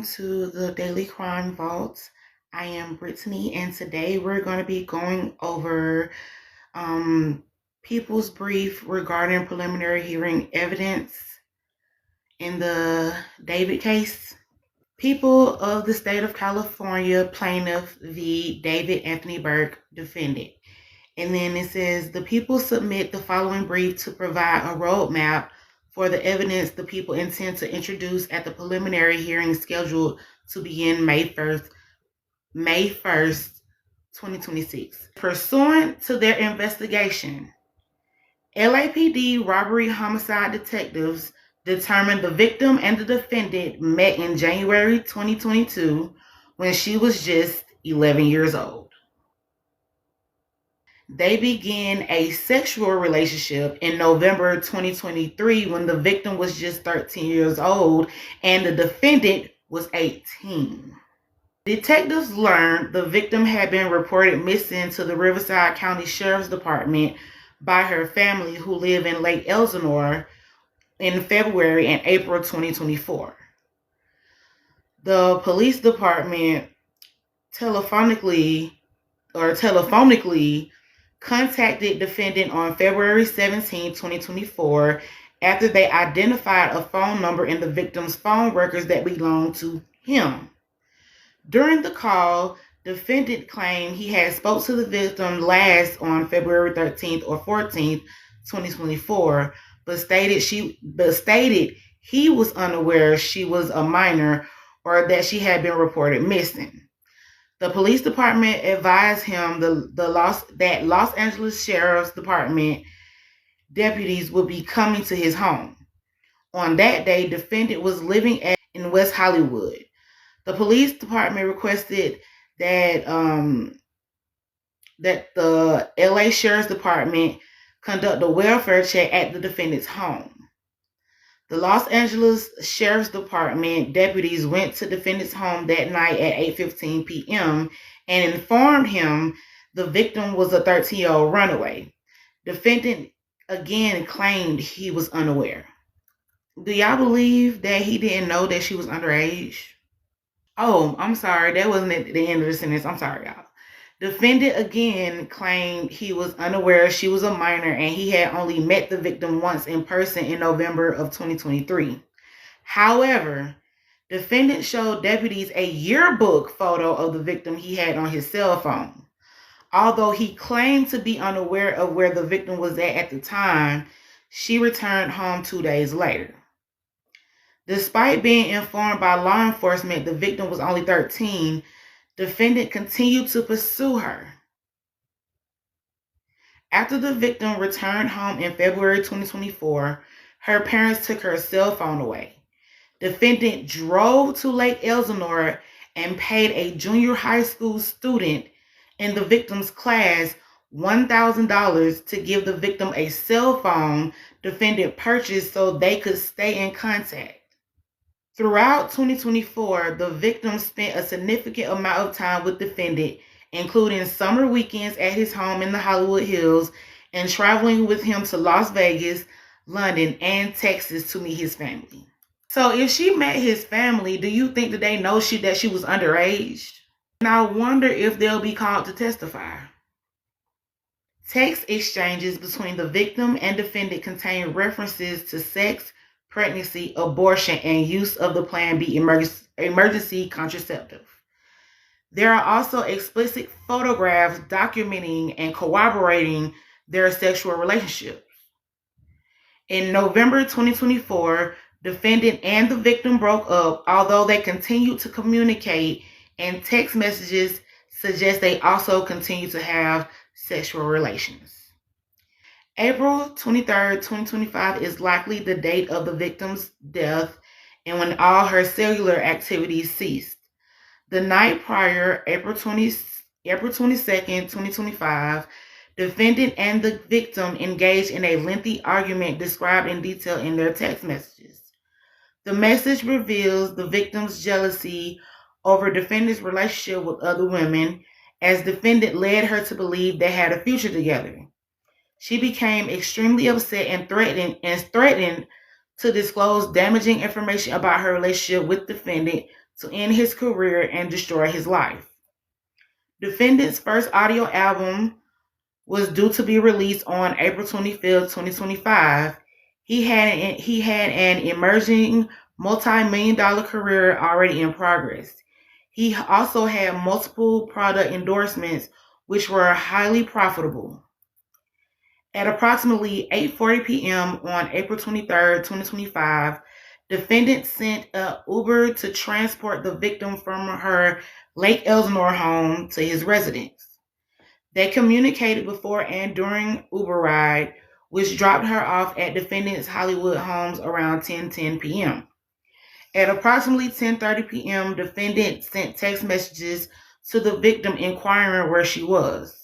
to the Daily Crime Vault. I am Brittany, and today we're going to be going over people's brief regarding preliminary hearing evidence in the David case. People of the state of California, plaintiff v. David Anthony Burke, defendant. And then it says, the people submit the following brief to provide a roadmap for the evidence the people intend to introduce at the preliminary hearing scheduled to begin May 1st, 2026. Pursuant to their investigation, LAPD robbery homicide detectives determined the victim and the defendant met in January 2022 when she was just 11 years old. They began a sexual relationship in November 2023 when the victim was just 13 years old and the defendant was 18. Detectives learned the victim had been reported missing to the Riverside County Sheriff's Department by her family who live in Lake Elsinore in February and April 2024. The police department telephonically contacted defendant on February 17, 2024 after they identified a phone number in the victim's phone records that belonged to him. During the call, defendant claimed he had spoke to the victim last on February 13th or 14th, 2024, but stated he was unaware she was a minor or that she had been reported missing. The police department advised him that Los Angeles Sheriff's Department deputies would be coming to his home. On that day, defendant was living in West Hollywood. The police department requested that the LA Sheriff's Department conduct a welfare check at the defendant's home. The Los Angeles Sheriff's Department deputies went to defendant's home that night at 8:15 p.m. and informed him the victim was a 13-year-old runaway. Defendant again claimed he was unaware. Do y'all believe that he didn't know that she was underage? Oh, I'm sorry. That wasn't at the end of the sentence. I'm sorry, y'all. Defendant again claimed he was unaware she was a minor and he had only met the victim once in person in November of 2023. However, defendant showed deputies a yearbook photo of the victim he had on his cell phone. Although he claimed to be unaware of where the victim was at the time, she returned home 2 days later. Despite being informed by law enforcement the victim was only 13, defendant continued to pursue her. After the victim returned home in February 2024, her parents took her cell phone away. Defendant drove to Lake Elsinore and paid a junior high school student in the victim's class $1,000 to give the victim a cell phone defendant purchased so they could stay in contact. Throughout 2024, the victim spent a significant amount of time with defendant, including summer weekends at his home in the Hollywood Hills and traveling with him to Las Vegas, London, and Texas to meet his family. So if she met his family, do you think that they know that she was underage? And I wonder if they'll be called to testify. Text exchanges between the victim and defendant contain references to sex, pregnancy, abortion, and use of the Plan B emergency contraceptive. There are also explicit photographs documenting and corroborating their sexual relationships. In November 2024, defendant and the victim broke up, although they continued to communicate, and text messages suggest they also continue to have sexual relations. April 23rd, 2025 is likely the date of the victim's death and when all her cellular activities ceased. The night prior, April 22nd, 2025, defendant and the victim engaged in a lengthy argument described in detail in their text messages. The message reveals the victim's jealousy over defendant's relationship with other women, as defendant led her to believe they had a future together. She became extremely upset and threatened to disclose damaging information about her relationship with defendant to end his career and destroy his life. Defendant's first audio album was due to be released on April 25th, 2025. He had an emerging multi-million-dollar career already in progress. He also had multiple product endorsements, which were highly profitable. At approximately 8:40 p.m. on April 23rd, 2025, defendant sent an Uber to transport the victim from her Lake Elsinore home to his residence. They communicated before and during Uber ride, which dropped her off at defendant's Hollywood homes around 10:10 p.m. At approximately 10:30 p.m., defendant sent text messages to the victim inquiring where she was.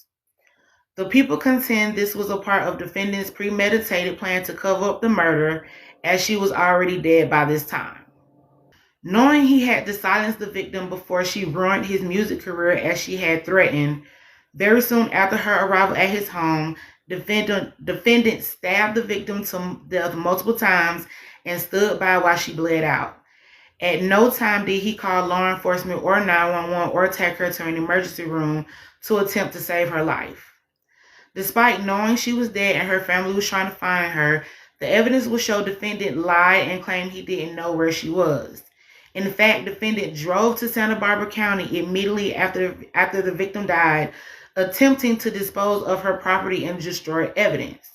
The people contend this was a part of defendant's premeditated plan to cover up the murder, as she was already dead by this time. Knowing he had to silence the victim before she ruined his music career as she had threatened, very soon after her arrival at his home, defendant stabbed the victim to death multiple times and stood by while she bled out. At no time did he call law enforcement or 911 or take her to an emergency room to attempt to save her life. Despite knowing she was dead and her family was trying to find her, the evidence will show defendant lied and claimed he didn't know where she was. In fact, defendant drove to Santa Barbara County immediately after the victim died, attempting to dispose of her property and destroy evidence.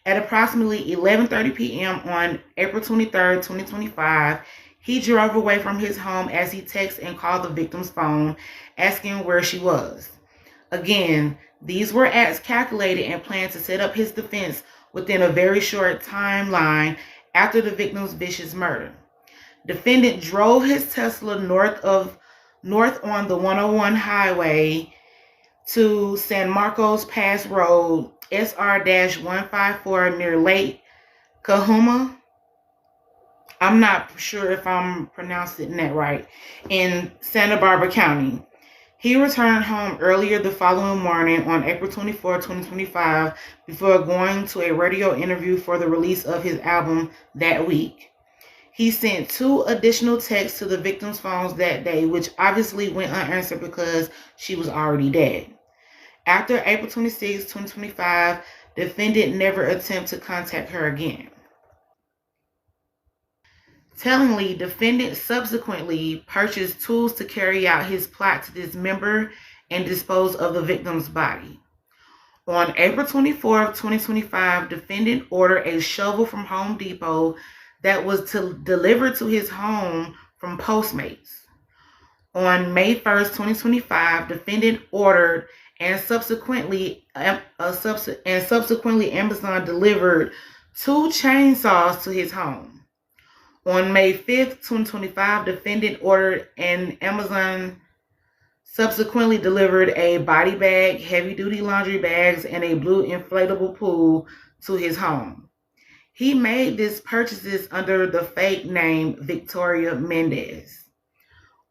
At approximately 11:30 p.m. on April 23rd, 2025, he drove away from his home as he texted and called the victim's phone, asking where she was. Again, these were acts calculated and planned to set up his defense within a very short timeline after the victim's vicious murder. Defendant drove his Tesla north on the 101 highway to San Marcos Pass Road, SR-154 near Lake Kahuma. I'm not sure if I'm pronouncing that right, in Santa Barbara County. He returned home earlier the following morning on April 24, 2025, before going to a radio interview for the release of his album that week. He sent 2 additional texts to the victim's phones that day, which obviously went unanswered because she was already dead. After April 26, 2025, defendant never attempted to contact her again. Tellingly, defendant subsequently purchased tools to carry out his plot to dismember and dispose of the victim's body. On April 24, 2025, defendant ordered a shovel from Home Depot that was delivered to his home from Postmates. On May 1st, 2025, defendant ordered and subsequently Amazon delivered 2 chainsaws to his home. On May 5th, 2025, defendant ordered and Amazon subsequently delivered a body bag, heavy-duty laundry bags, and a blue inflatable pool to his home. He made these purchases under the fake name Victoria Mendez.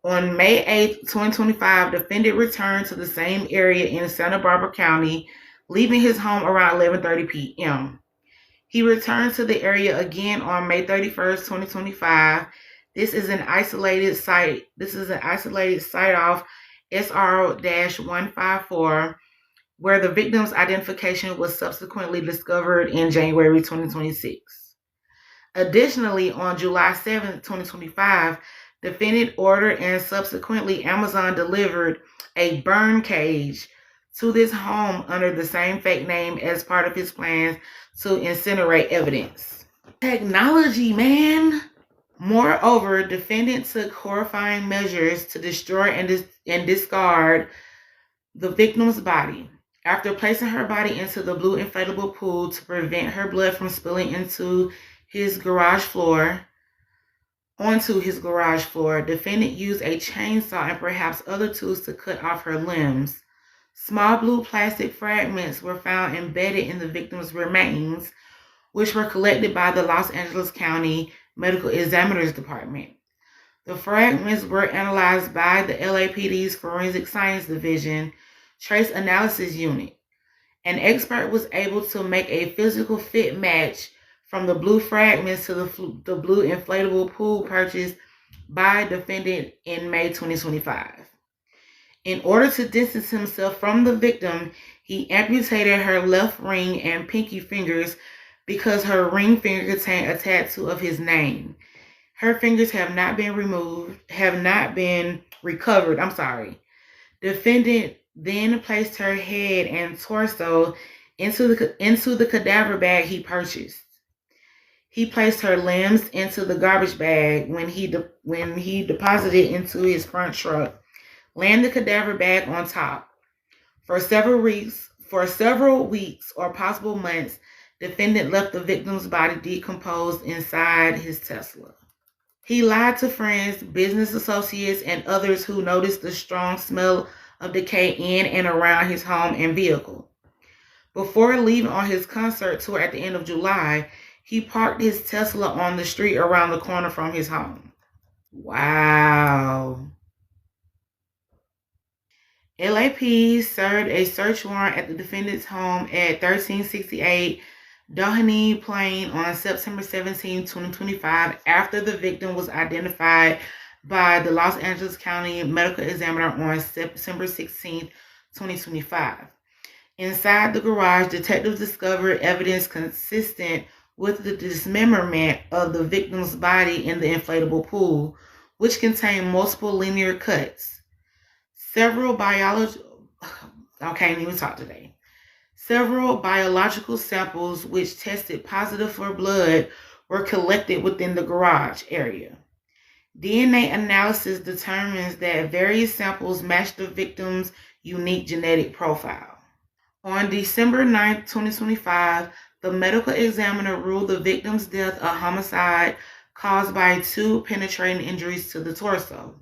On May 8th, 2025, defendant returned to the same area in Santa Barbara County, leaving his home around 11:30 p.m. He returned to the area again on May 31st, 2025. This is an isolated site. Off SR-154, where the victim's identification was subsequently discovered in January 2026. Additionally, on July 7th, 2025, defendant ordered and subsequently Amazon delivered a burn cage to this home under the same fake name as part of his plans to incinerate evidence. Technology, man! Moreover, defendant took horrifying measures to destroy and discard the victim's body. After placing her body into the blue inflatable pool to prevent her blood from spilling onto his garage floor, defendant used a chainsaw and perhaps other tools to cut off her limbs. Small blue plastic fragments were found embedded in the victim's remains, which were collected by the Los Angeles County Medical Examiner's Department. The fragments were analyzed by the LAPD's Forensic Science Division Trace Analysis Unit. An expert was able to make a physical fit match from the blue fragments to the blue inflatable pool purchased by defendant in May 2025. In order to distance himself from the victim, he amputated her left ring and pinky fingers because her ring finger contained a tattoo of his name. Her fingers have not been recovered. Defendant then placed her head and torso into the cadaver bag he purchased. He placed her limbs into the garbage bag when he deposited it into his front truck, laying the cadaver bag on top. For several weeks or possible months, defendant left the victim's body decomposed inside his Tesla. He lied to friends, business associates, and others who noticed the strong smell of decay in and around his home and vehicle. Before leaving on his concert tour at the end of July, he parked his Tesla on the street around the corner from his home. Wow. LAP served a search warrant at the defendant's home at 1368 Doheny Plain on September 17, 2025, after the victim was identified by the Los Angeles County Medical Examiner on September 16, 2025. Inside the garage, detectives discovered evidence consistent with the dismemberment of the victim's body in the inflatable pool, which contained multiple linear cuts. Several biological samples which tested positive for blood were collected within the garage area. DNA analysis determines that various samples match the victim's unique genetic profile. On December 9, 2025, the medical examiner ruled the victim's death a homicide caused by 2 penetrating injuries to the torso.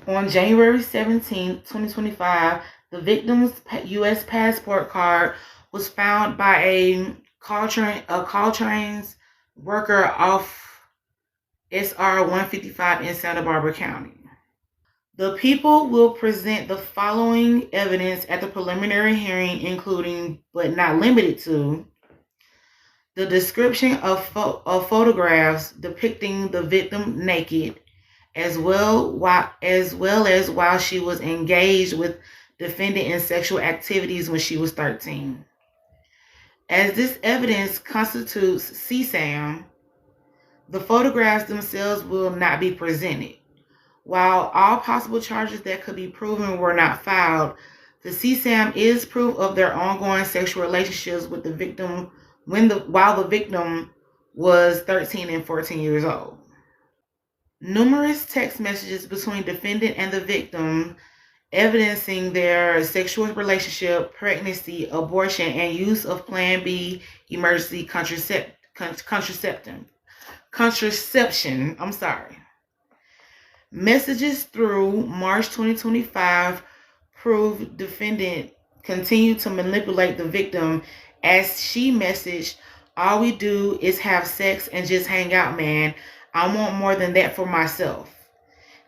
On January 17, 2025, the victim's U.S. passport card was found by a Caltrans worker off SR 155 in Santa Barbara County. The people will present the following evidence at the preliminary hearing, including, but not limited to, the description of photographs depicting the victim naked, as well as while she was engaged with defendant in sexual activities when she was 13. As this evidence constitutes CSAM, the photographs themselves will not be presented. While all possible charges that could be proven were not filed, the CSAM is proof of their ongoing sexual relationships with the victim while the victim was 13 and 14 years old. Numerous text messages between defendant and the victim evidencing their sexual relationship, pregnancy, abortion, and use of Plan B emergency contraception. Messages through March 2025 prove defendant continued to manipulate the victim as she messaged, "All we do is have sex and just hang out, man. I want more than that for myself."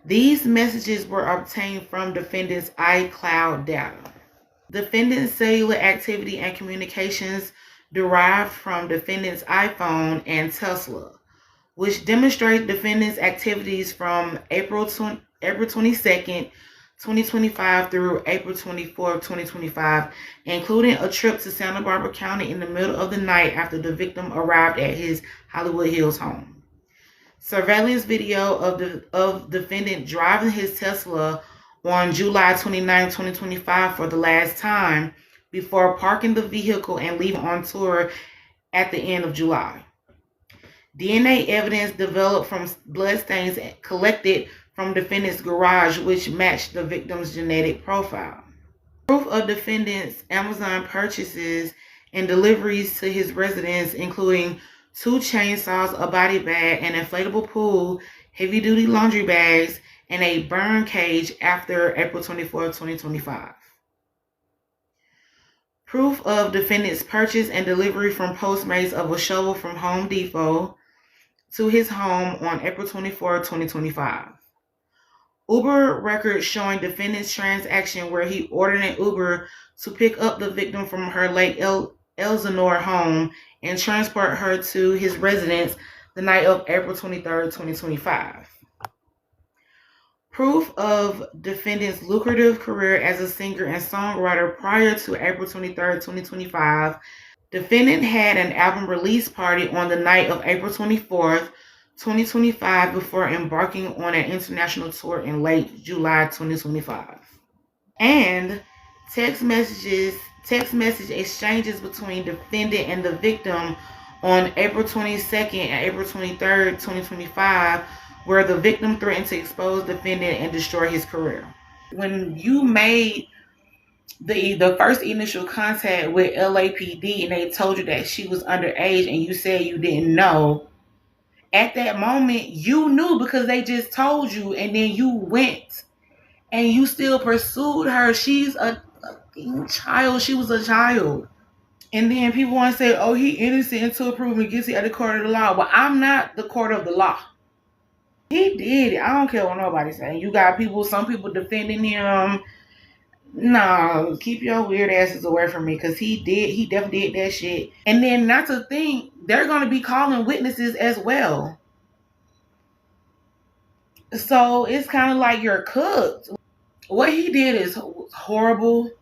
These messages were obtained from defendant's iCloud data. Defendant's cellular activity and communications derived from defendant's iPhone and Tesla, which demonstrate defendant's activities from April 22nd, 2025 through April 24th, 2025, including a trip to Santa Barbara County in the middle of the night after the victim arrived at his Hollywood Hills home. Surveillance video of defendant driving his Tesla on July 29, 2025 for the last time before parking the vehicle and leaving on tour at the end of July. DNA evidence developed from bloodstains collected from defendant's garage which matched the victim's genetic profile. Proof of defendant's Amazon purchases and deliveries to his residence, including 2 chainsaws, a body bag, an inflatable pool, heavy-duty laundry bags, and a burn cage after April 24, 2025. Proof of defendant's purchase and delivery from Postmates of a shovel from Home Depot to his home on April 24, 2025. Uber records showing defendant's transaction where he ordered an Uber to pick up the victim from her Lake Elsinore home and transport her to his residence the night of April 23, 2025. Proof of defendant's lucrative career as a singer and songwriter prior to April 23rd, 2025. Defendant had an album release party on the night of April 24th, 2025 before embarking on an international tour in late July 2025. And text message exchanges between defendant and the victim on April 22nd and April 23rd, 2025, where the victim threatened to expose defendant and destroy his career. When you made the first initial contact with LAPD and they told you that she was underage and you said you didn't know, at that moment you knew because they just told you, and then you went and you still pursued her. She's a fucking child. She was a child. And then people want to say, oh, he innocent until proven guilty at the court of the law. Well, I'm not the court of the law. He did it. I don't care what nobody's saying. You got some people defending him. No, keep your weird asses away from me, because he definitely did that shit. And then not to think, they're going to be calling witnesses as well. So it's kind of like you're cooked. What he did is horrible.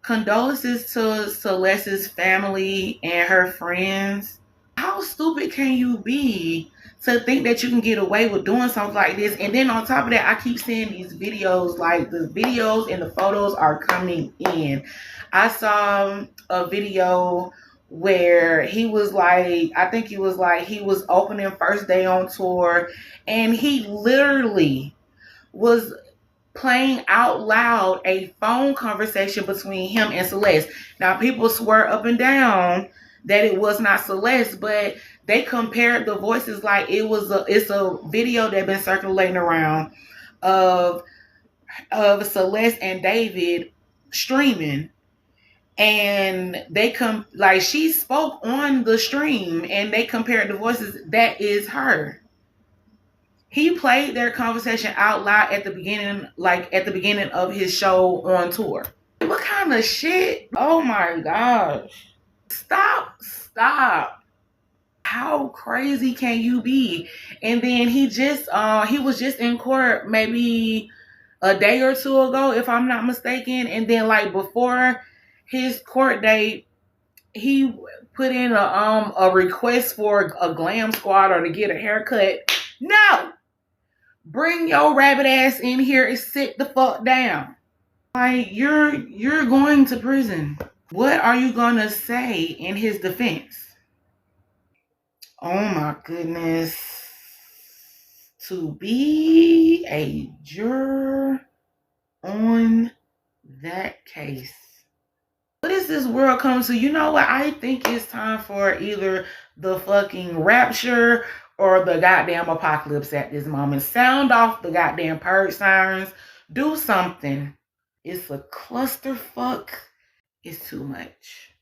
Condolences to Celeste's family and her friends. How stupid can you be to think that you can get away with doing something like this? And then on top of that, I keep seeing these videos, like the videos and the photos are coming in. I saw a video where he was like, I think he was opening first day on tour, and he literally was playing out loud a phone conversation between him and Celeste. Now, people swear up and down that it was not Celeste, but they compared the voices like it's a video that been circulating around of Celeste and David streaming, and they she spoke on the stream and they compared the voices. That is her. He played their conversation out loud at the beginning of his show on tour. What kind of shit? Oh my gosh. Stop. How crazy can you be? And then he was just in court maybe a day or two ago, if I'm not mistaken. And then before his court date, he put in a request for a glam squad or to get a haircut. No! Bring your rabbit ass in here and sit the fuck down. You're going to prison. What are you gonna say in his defense? Oh my goodness. To be a juror on that case. What is this world coming to? You know what? I think it's time for either the fucking rapture or the goddamn apocalypse at this moment. Sound off the goddamn purge sirens. Do something. It's a clusterfuck. It's too much.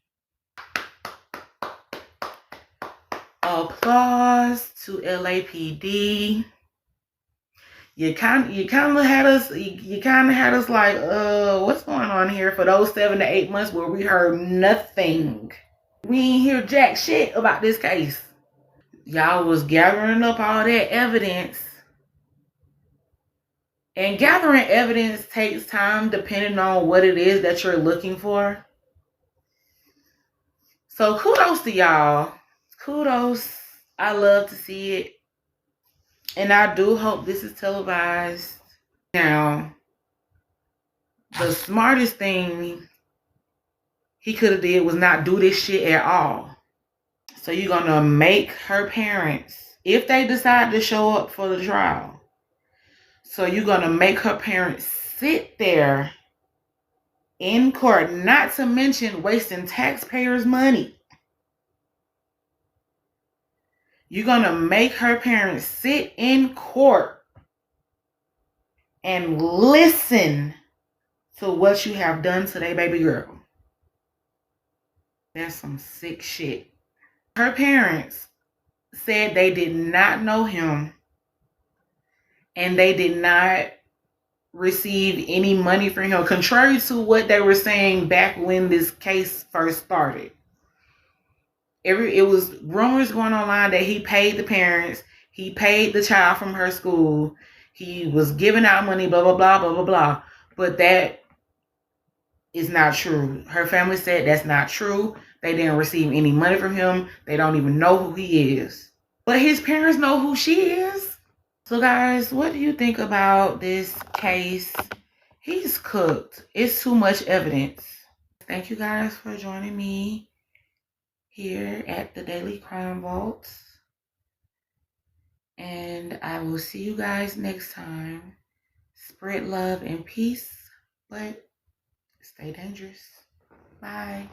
Applause to LAPD. You kind of had us like, what's going on here for those 7 to 8 months where we heard nothing. We ain't hear jack shit about this case. Y'all was gathering up all that evidence. And gathering evidence takes time depending on what it is that you're looking for. So kudos to y'all. Kudos. I love to see it. And I do hope this is televised. Now, the smartest thing he could have did was not do this shit at all. So you're going to make her parents, if they decide to show up for the trial, so you're going to make her parents sit there in court, not to mention wasting taxpayers' money. You're going to make her parents sit in court and listen to what you have done to their baby girl. That's some sick shit. Her parents said they did not know him and they did not receive any money from him, contrary to what they were saying back when this case first started. It was rumors going online that he paid the parents, he paid the child from her school, he was giving out money, blah, blah, blah, blah, blah, blah. But that is not true. Her family said that's not true. They didn't receive any money from him. They don't even know who he is. But his parents know who she is. So guys, what do you think about this case? He's cooked. It's too much evidence. Thank you guys for joining me here at the Daily Crime Vault. And I will see you guys next time. Spread love and peace, but stay dangerous. Bye.